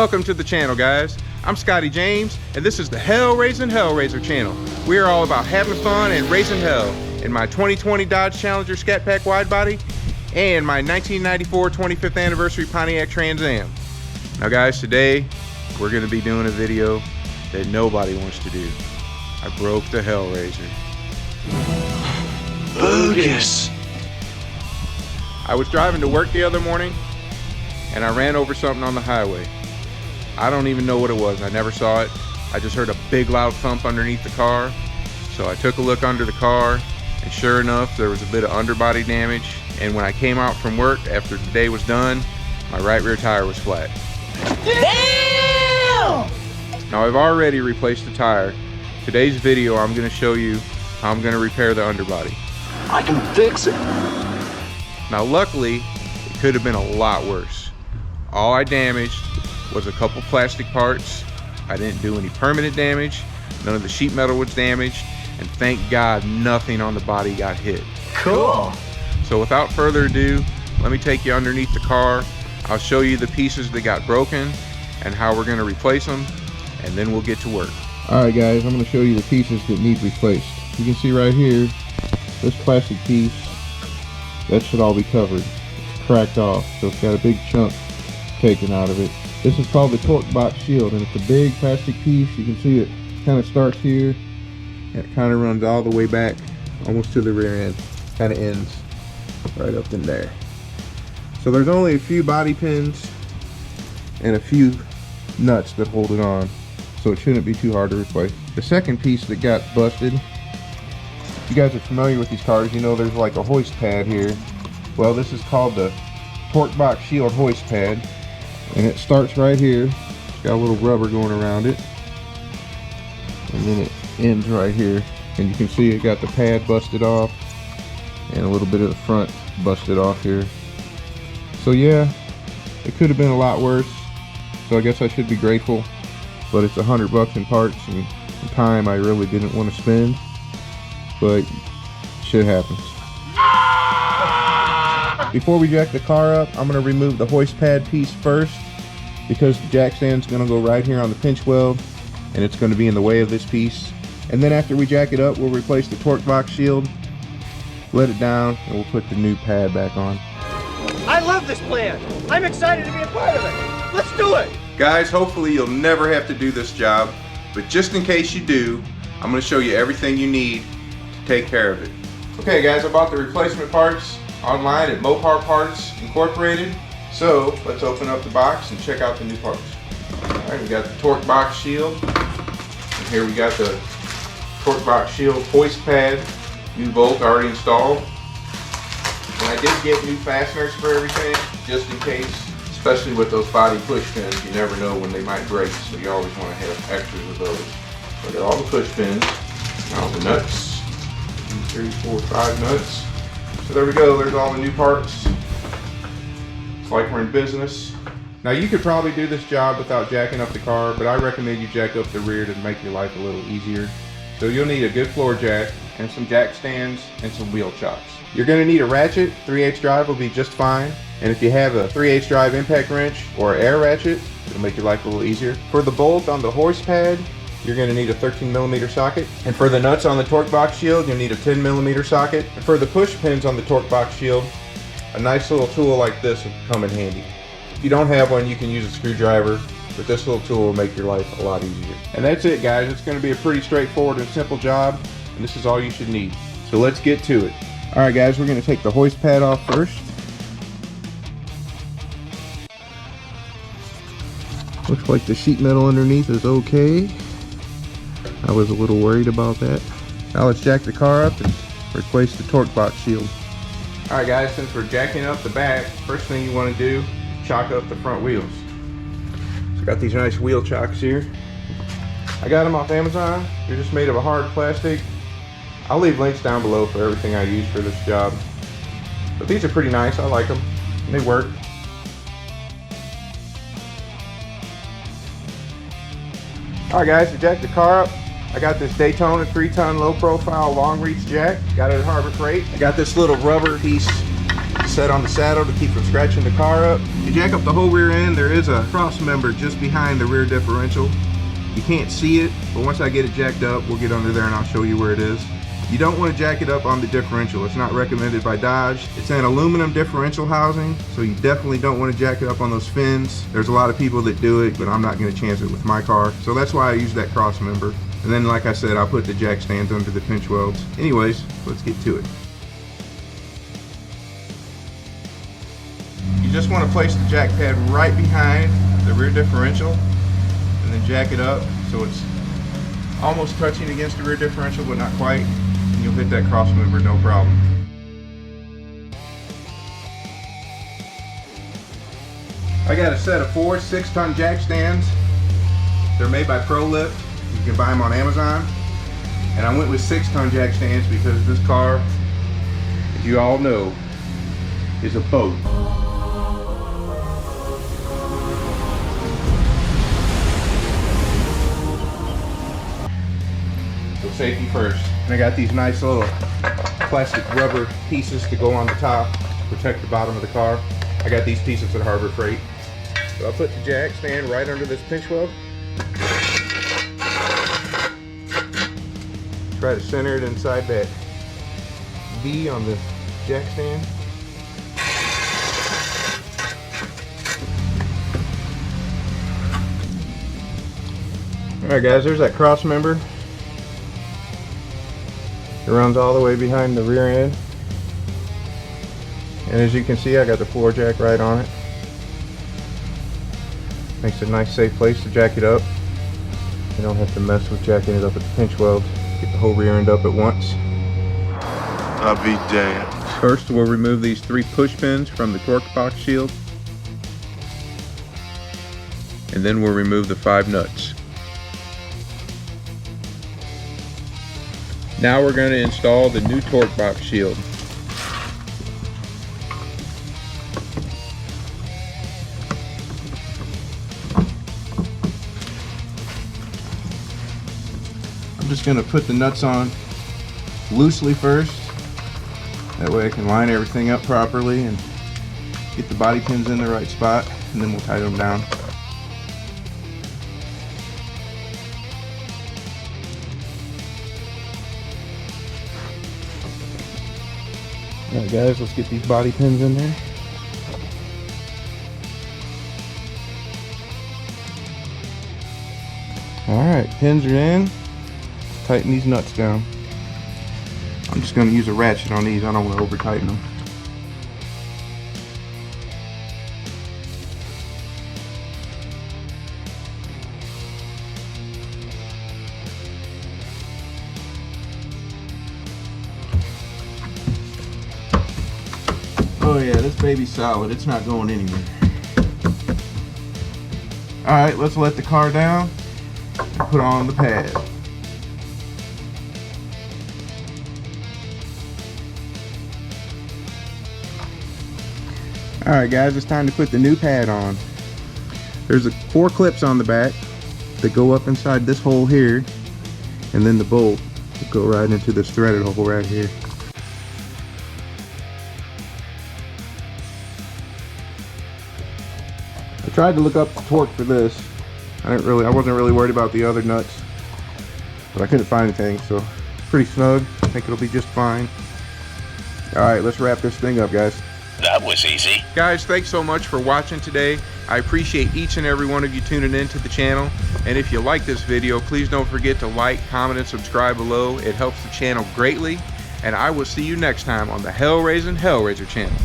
Welcome to the channel, guys. I'm Scotty James, and this is the Hellraisin.hellraiser channel. We are all about having fun and raising hell in my 2020 Dodge Challenger Scat Pack Widebody and my 1994 25th anniversary Pontiac Trans Am. Now guys, today we're going to be doing a video that nobody wants to do. I broke the Hellraiser. Bogus. I was driving to work the other morning and I ran over something on the highway. I don't even know what it was. I never saw it. I just heard a big loud thump underneath the car. So I took a look under the car, and sure enough, there was a bit of underbody damage. And when I came out from work after the day was done, my right rear tire was flat. Damn! Now I've already replaced the tire. Today's video, I'm going to show you how I'm going to repair the underbody. I can fix it. Now luckily, it could have been a lot worse. All I damaged was a couple plastic parts. I didn't do any permanent damage. None of the sheet metal was damaged. And thank God nothing on the body got hit. Cool. So without further ado, let me take you underneath the car. I'll show you the pieces that got broken and how we're gonna replace them, and then we'll get to work. All right guys, I'm gonna show you the pieces that need replaced. You can see right here, this plastic piece, that should all be covered. It's cracked off, so it's got a big chunk taken out of it. This is called the torque box shield, and it's a big plastic piece. You can see it kind of starts here, and it kind of runs all the way back, almost to the rear end. Kind of ends right up in there. So there's only a few body pins and a few nuts that hold it on, so it shouldn't be too hard to replace. The second piece that got busted, if you guys are familiar with these cars, you know there's like a hoist pad here. Well, this is called the torque box shield hoist pad, and it starts right here. It's got a little rubber going around it, and then it ends right here, and you can see it got the pad busted off and a little bit of the front busted off here. So yeah, it could have been a lot worse, so I guess I should be grateful, but it's $100 in parts and time I really didn't want to spend, but shit happens. Before we jack the car up, I'm going to remove the hoist pad piece first, because the jack stand's going to go right here on the pinch weld, and it's going to be in the way of this piece. And then after we jack it up, we'll replace the torque box shield, let it down, and we'll put the new pad back on. I love this plan. I'm excited to be a part of it. Let's do it. Guys, hopefully you'll never have to do this job, but just in case you do, I'm going to show you everything you need to take care of it. Okay guys, I bought the replacement parts online at Mopar Parts Incorporated. So let's open up the box and check out the new parts. Alright, we got the torque box shield, and here we got the torque box shield hoist pad, new bolt already installed. And I did get new fasteners for everything, just in case, especially with those body push pins. You never know when they might break, so you always want to have extras of those. So I got all the push pins, all the nuts, 1, 2, 3, 4, 5 nuts. So there we go, there's all the new parts. It's like we're in business. Now you could probably do this job without jacking up the car, but I recommend you jack up the rear to make your life a little easier. So you'll need a good floor jack and some jack stands and some wheel chocks. You're going to need a ratchet. 3/8 drive will be just fine. And if you have a 3/8 drive impact wrench or air ratchet, it'll make your life a little easier. For the bolt on the hoist pad, you're going to need a 13mm socket. And for the nuts on the torque box shield, you'll need a 10mm socket. And for the push pins on the torque box shield, a nice little tool like this will come in handy. If you don't have one, you can use a screwdriver, but this little tool will make your life a lot easier. And that's it guys, it's going to be a pretty straightforward and simple job, and this is all you should need. So let's get to it. Alright guys, we're going to take the hoist pad off first. Looks like the sheet metal underneath is okay. I was a little worried about that. Now let's jack the car up and replace the torque box shield. Alright guys, since we're jacking up the back, first thing you want to do is chock up the front wheels. So I got these nice wheel chocks here. I got them off Amazon. They're just made of a hard plastic. I'll leave links down below for everything I use for this job. But these are pretty nice, I like them. They work. Alright guys, to jack the car up, I got this Daytona 3-ton low profile long reach jack. Got it at Harbor Freight. I got this little rubber piece set on the saddle to keep from scratching the car up. To jack up the whole rear end, there is a cross member just behind the rear differential. You can't see it, but once I get it jacked up, we'll get under there and I'll show you where it is. You don't want to jack it up on the differential. It's not recommended by Dodge. It's an aluminum differential housing, so you definitely don't want to jack it up on those fins. There's a lot of people that do it, but I'm not going to chance it with my car. So that's why I use that cross member. And then, like I said, I'll put the jack stands under the pinch welds. Anyways, let's get to it. You just want to place the jack pad right behind the rear differential and then jack it up so it's almost touching against the rear differential, but not quite. And you'll hit that cross member no problem. I got a set of 4 6-ton jack stands. They're made by ProLift. You can buy them on Amazon. And I went with 6-ton jack stands because this car, as you all know, is a boat. So safety first. And I got these nice little plastic rubber pieces to go on the top to protect the bottom of the car. I got these pieces at Harbor Freight. So I'll put the jack stand right under this pinch weld. Try to center it inside that V on the jack stand. Alright guys, there's that cross member. It runs all the way behind the rear end. And as you can see, I got the floor jack right on it. Makes it a nice safe place to jack it up. You don't have to mess with jacking it up at the pinch weld. Get the whole rear end up at once. I'll be damned. First, we'll remove these 3 push pins from the torque box shield. And then we'll remove the 5 nuts. Now we're going to install the new torque box shield. I'm just going to put the nuts on loosely first. That way I can line everything up properly and get the body pins in the right spot, and then we'll tighten them down. Alright guys, let's get these body pins in there. Alright, pins are in. Let's tighten these nuts down. I'm just going to use a ratchet on these. I don't want to over tighten them. Oh yeah, this baby's solid. It's not going anywhere. Alright, let's let the car down and put on the pad. Alright guys, it's time to put the new pad on. There's 4 clips on the back that go up inside this hole here, and then the bolt will go right into this threaded hole right here. I tried to look up the torque for this. I wasn't really worried about the other nuts, but I couldn't find anything, so pretty snug. I think it'll be just fine. Alright, let's wrap this thing up, guys. That was easy. Guys, thanks so much for watching today. I appreciate each and every one of you tuning in to the channel. And if you like this video, please don't forget to like, comment, and subscribe below. It helps the channel greatly. And I will see you next time on the Hellraisin' Hellraiser channel.